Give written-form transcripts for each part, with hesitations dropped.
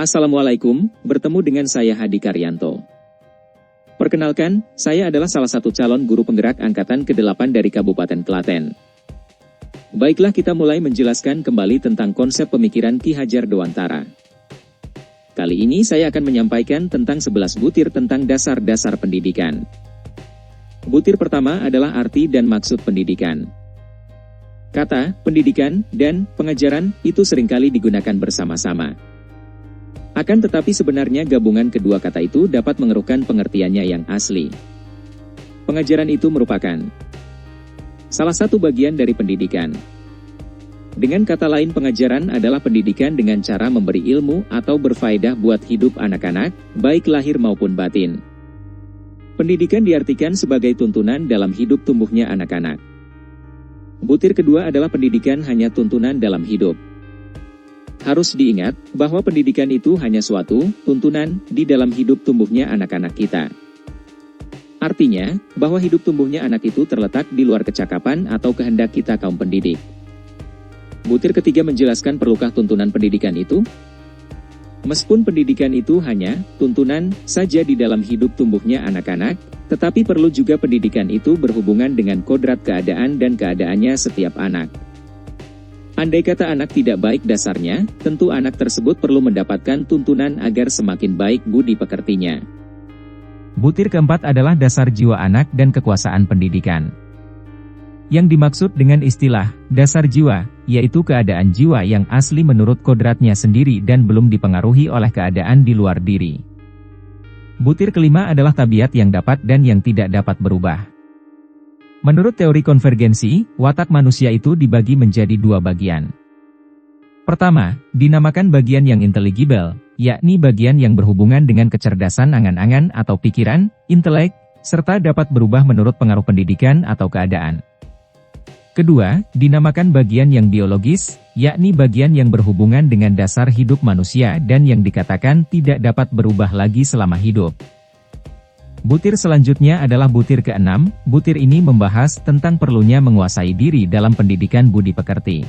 Assalamualaikum, bertemu dengan saya Hadi Karyanto. Perkenalkan, saya adalah salah satu calon guru penggerak angkatan ke-8 dari Kabupaten Klaten. Baiklah, kita mulai menjelaskan kembali tentang konsep pemikiran Ki Hajar Dewantara. Kali ini saya akan menyampaikan tentang 11 butir tentang dasar-dasar pendidikan. Butir pertama adalah arti dan maksud pendidikan. Kata, pendidikan, dan pengajaran itu seringkali digunakan bersama-sama. Akan tetapi sebenarnya gabungan kedua kata itu dapat mengeruhkan pengertiannya yang asli. Pengajaran itu merupakan salah satu bagian dari pendidikan. Dengan kata lain, pengajaran adalah pendidikan dengan cara memberi ilmu atau berfaedah buat hidup anak-anak, baik lahir maupun batin. Pendidikan diartikan sebagai tuntunan dalam hidup tumbuhnya anak-anak. Butir kedua adalah pendidikan hanya tuntunan dalam hidup. Harus diingat, bahwa pendidikan itu hanya suatu tuntunan di dalam hidup tumbuhnya anak-anak kita. Artinya, bahwa hidup tumbuhnya anak itu terletak di luar kecakapan atau kehendak kita kaum pendidik. Butir ketiga menjelaskan perlukah tuntunan pendidikan itu? Meskipun pendidikan itu hanya tuntunan saja di dalam hidup tumbuhnya anak-anak, tetapi perlu juga pendidikan itu berhubungan dengan kodrat keadaan dan keadaannya setiap anak. Andai kata anak tidak baik dasarnya, tentu anak tersebut perlu mendapatkan tuntunan agar semakin baik budi pekertinya. Butir keempat adalah dasar jiwa anak dan kekuasaan pendidikan. Yang dimaksud dengan istilah dasar jiwa, yaitu keadaan jiwa yang asli menurut kodratnya sendiri dan belum dipengaruhi oleh keadaan di luar diri. Butir kelima adalah tabiat yang dapat dan yang tidak dapat berubah. Menurut teori konvergensi, watak manusia itu dibagi menjadi dua bagian. Pertama, dinamakan bagian yang intelligible, yakni bagian yang berhubungan dengan kecerdasan angan-angan atau pikiran, intelek, serta dapat berubah menurut pengaruh pendidikan atau keadaan. Kedua, dinamakan bagian yang biologis, yakni bagian yang berhubungan dengan dasar hidup manusia dan yang dikatakan tidak dapat berubah lagi selama hidup. Butir selanjutnya adalah butir ke-6, butir ini membahas tentang perlunya menguasai diri dalam pendidikan budi pekerti.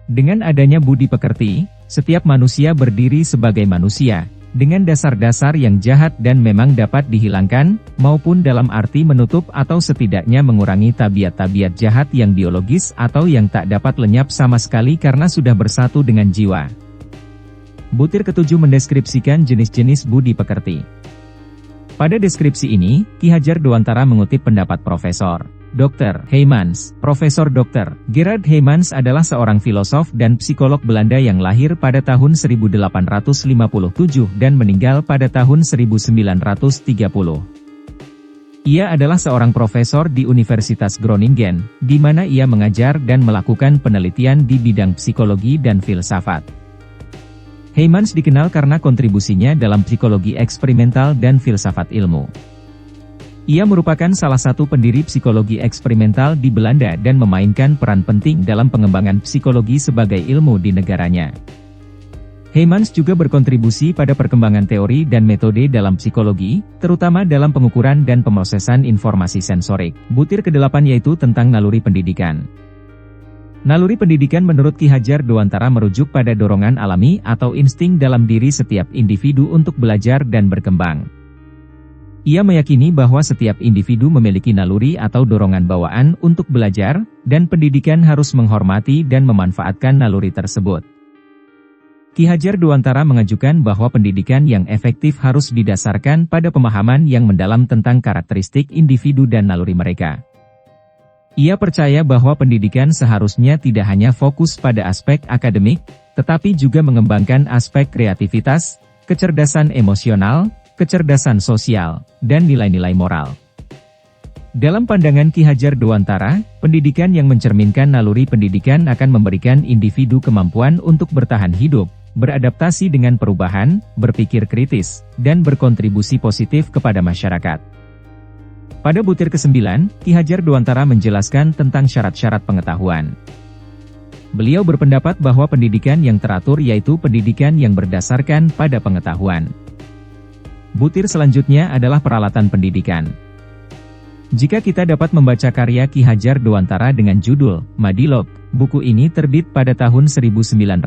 Dengan adanya budi pekerti, setiap manusia berdiri sebagai manusia, dengan dasar-dasar yang jahat dan memang dapat dihilangkan, maupun dalam arti menutup atau setidaknya mengurangi tabiat-tabiat jahat yang biologis atau yang tak dapat lenyap sama sekali karena sudah bersatu dengan jiwa. Butir ke-7 mendeskripsikan jenis-jenis budi pekerti. Pada deskripsi ini, Ki Hajar Dewantara mengutip pendapat Profesor Dr. Heymans. Profesor Dr. Gerard Heymans adalah seorang filosof dan psikolog Belanda yang lahir pada tahun 1857 dan meninggal pada tahun 1930. Ia adalah seorang profesor di Universitas Groningen, di mana ia mengajar dan melakukan penelitian di bidang psikologi dan filsafat. Heymans dikenal karena kontribusinya dalam psikologi eksperimental dan filsafat ilmu. Ia merupakan salah satu pendiri psikologi eksperimental di Belanda dan memainkan peran penting dalam pengembangan psikologi sebagai ilmu di negaranya. Heymans juga berkontribusi pada perkembangan teori dan metode dalam psikologi, terutama dalam pengukuran dan pemrosesan informasi sensorik. Butir ke-8 yaitu tentang naluri pendidikan. Naluri pendidikan menurut Ki Hajar Dewantara merujuk pada dorongan alami atau insting dalam diri setiap individu untuk belajar dan berkembang. Ia meyakini bahwa setiap individu memiliki naluri atau dorongan bawaan untuk belajar, dan pendidikan harus menghormati dan memanfaatkan naluri tersebut. Ki Hajar Dewantara mengajukan bahwa pendidikan yang efektif harus didasarkan pada pemahaman yang mendalam tentang karakteristik individu dan naluri mereka. Ia percaya bahwa pendidikan seharusnya tidak hanya fokus pada aspek akademik, tetapi juga mengembangkan aspek kreativitas, kecerdasan emosional, kecerdasan sosial, dan nilai-nilai moral. Dalam pandangan Ki Hajar Dewantara, pendidikan yang mencerminkan naluri pendidikan akan memberikan individu kemampuan untuk bertahan hidup, beradaptasi dengan perubahan, berpikir kritis, dan berkontribusi positif kepada masyarakat. Pada butir ke-9, Ki Hajar Dewantara menjelaskan tentang syarat-syarat pengetahuan. Beliau berpendapat bahwa pendidikan yang teratur yaitu pendidikan yang berdasarkan pada pengetahuan. Butir selanjutnya adalah peralatan pendidikan. Jika kita dapat membaca karya Ki Hajar Dewantara dengan judul Madilog, buku ini terbit pada tahun 1938.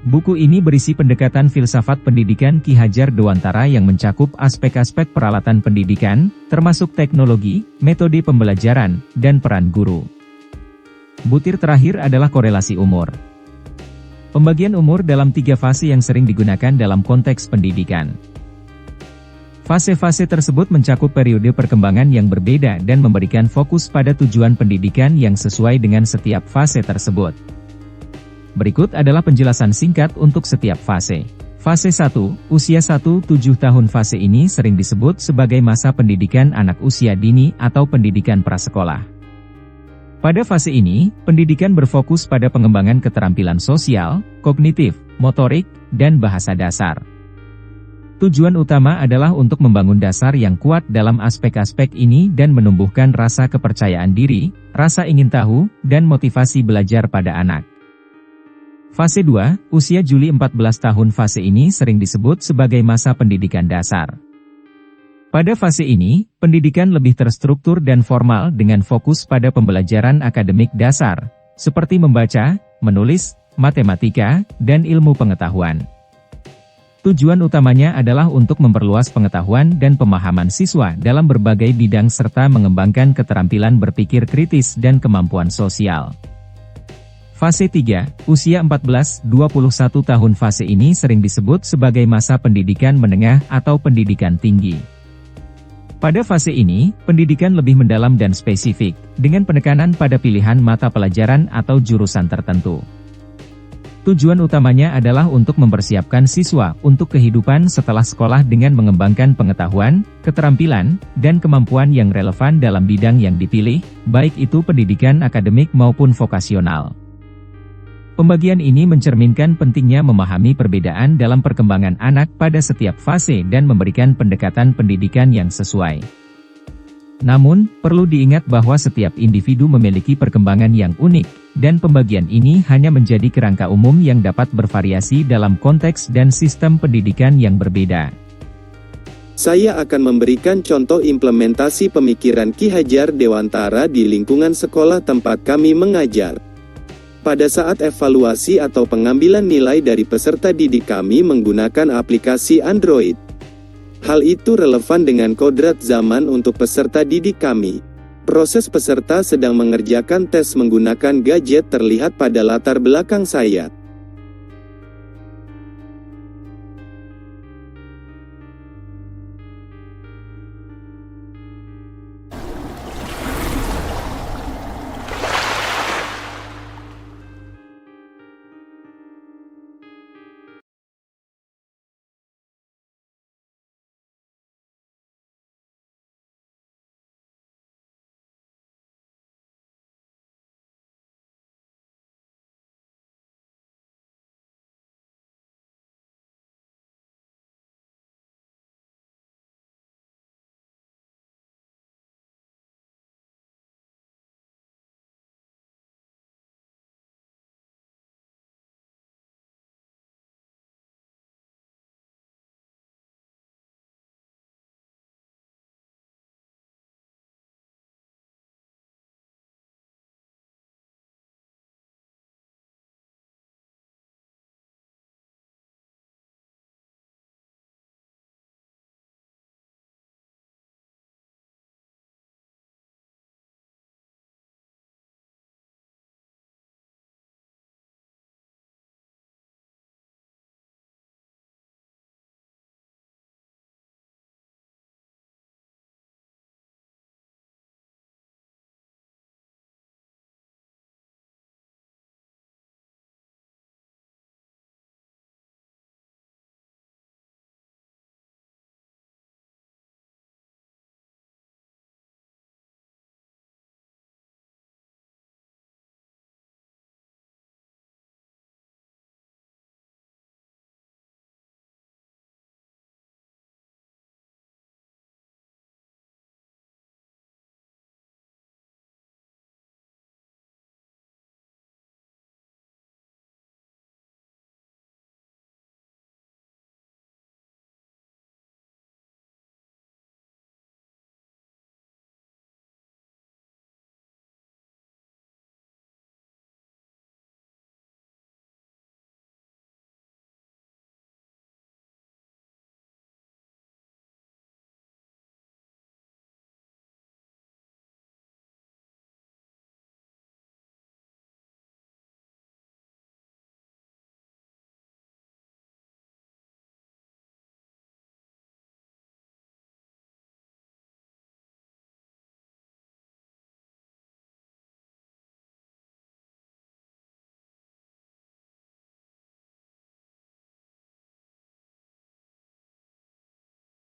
Buku ini berisi pendekatan filsafat pendidikan Ki Hajar Dewantara yang mencakup aspek-aspek peralatan pendidikan, termasuk teknologi, metode pembelajaran, dan peran guru. Butir terakhir adalah korelasi umur. Pembagian umur dalam 3 fase yang sering digunakan dalam konteks pendidikan. Fase-fase tersebut mencakup periode perkembangan yang berbeda dan memberikan fokus pada tujuan pendidikan yang sesuai dengan setiap fase tersebut. Berikut adalah penjelasan singkat untuk setiap fase. Fase 1, usia 1-7 tahun. Fase ini sering disebut sebagai masa pendidikan anak usia dini atau pendidikan prasekolah. Pada fase ini, pendidikan berfokus pada pengembangan keterampilan sosial, kognitif, motorik, dan bahasa dasar. Tujuan utama adalah untuk membangun dasar yang kuat dalam aspek-aspek ini dan menumbuhkan rasa kepercayaan diri, rasa ingin tahu, dan motivasi belajar pada anak. Fase 2, usia Juli 14 tahun. Fase ini sering disebut sebagai masa pendidikan dasar. Pada fase ini, pendidikan lebih terstruktur dan formal dengan fokus pada pembelajaran akademik dasar, seperti membaca, menulis, matematika, dan ilmu pengetahuan. Tujuan utamanya adalah untuk memperluas pengetahuan dan pemahaman siswa dalam berbagai bidang serta mengembangkan keterampilan berpikir kritis dan kemampuan sosial. Fase 3, usia 14-21 tahun. Fase ini sering disebut sebagai masa pendidikan menengah atau pendidikan tinggi. Pada fase ini, pendidikan lebih mendalam dan spesifik, dengan penekanan pada pilihan mata pelajaran atau jurusan tertentu. Tujuan utamanya adalah untuk mempersiapkan siswa untuk kehidupan setelah sekolah dengan mengembangkan pengetahuan, keterampilan, dan kemampuan yang relevan dalam bidang yang dipilih, baik itu pendidikan akademik maupun vokasional. Pembagian ini mencerminkan pentingnya memahami perbedaan dalam perkembangan anak pada setiap fase dan memberikan pendekatan pendidikan yang sesuai. Namun, perlu diingat bahwa setiap individu memiliki perkembangan yang unik, dan pembagian ini hanya menjadi kerangka umum yang dapat bervariasi dalam konteks dan sistem pendidikan yang berbeda. Saya akan memberikan contoh implementasi pemikiran Ki Hajar Dewantara di lingkungan sekolah tempat kami mengajar. Pada saat evaluasi atau pengambilan nilai dari peserta didik kami menggunakan aplikasi Android. Hal itu relevan dengan kodrat zaman untuk peserta didik kami. Proses peserta sedang mengerjakan tes menggunakan gadget terlihat pada latar belakang saya.